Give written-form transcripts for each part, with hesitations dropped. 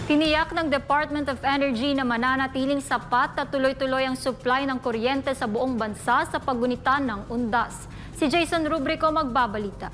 Tiniyak ng Department of Energy na mananatiling sapat at tuloy-tuloy ang supply ng kuryente sa buong bansa sa paggunita ng undas. Si Jason Rubrico magbabalita.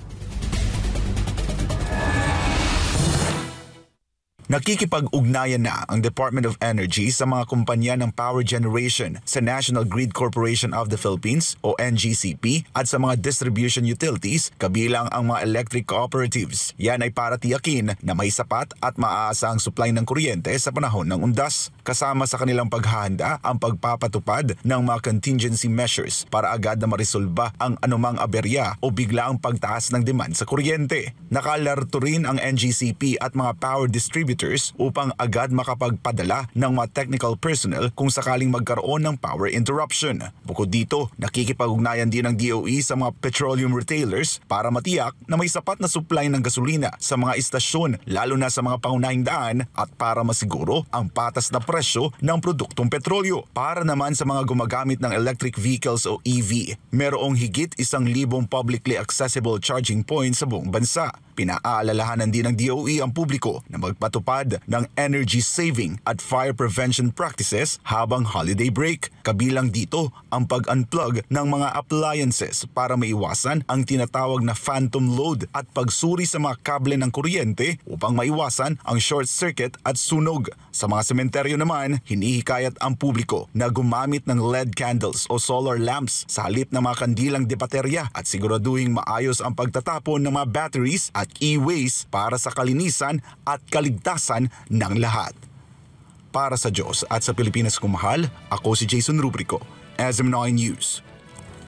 Nakikipag-ugnayan na ang Department of Energy sa mga kumpanya ng power generation sa National Grid Corporation of the Philippines o NGCP at sa mga distribution utilities kabilang ang mga electric cooperatives. Yan ay para tiyakin na may sapat at maaasahang supply ng kuryente sa panahon ng undas. Kasama sa kanilang paghahanda ang pagpapatupad ng mga contingency measures para agad na marisolba ang anumang aberya o biglaang pagtaas ng demand sa kuryente. Nakalarto rin ang NGCP at mga power distributors upang agad makapagpadala ng mga technical personnel kung sakaling magkaroon ng power interruption. Bukod dito, nakikipag-ugnayan din ng DOE sa mga petroleum retailers para matiyak na may sapat na supply ng gasolina sa mga istasyon lalo na sa mga pangunahing daan at para masiguro ang patas na presyo ng produktong petrolyo. Para naman sa mga gumagamit ng electric vehicles o EV, merong higit 1,000 publicly accessible charging points sa buong bansa. Pinaalalahanan din ng DOE ang publiko na magpatupad ng energy saving at fire prevention practices habang holiday break. Kabilang dito ang pag-unplug ng mga appliances para maiwasan ang tinatawag na phantom load at pagsuri sa mga kable ng kuryente upang maiwasan ang short circuit at sunog. Sa mga sementeryo naman, hinihikayat ang publiko na gumamit ng LED candles o solar lamps sa halip ng mga kandilang de baterya at siguraduhing maayos ang pagtatapon ng mga batteries at e-waste para sa kalinisan at kaligtasan ng lahat. Para sa Diyos at sa Pilipinas kong mahal, ako si Jason Rubrico, SM9 News.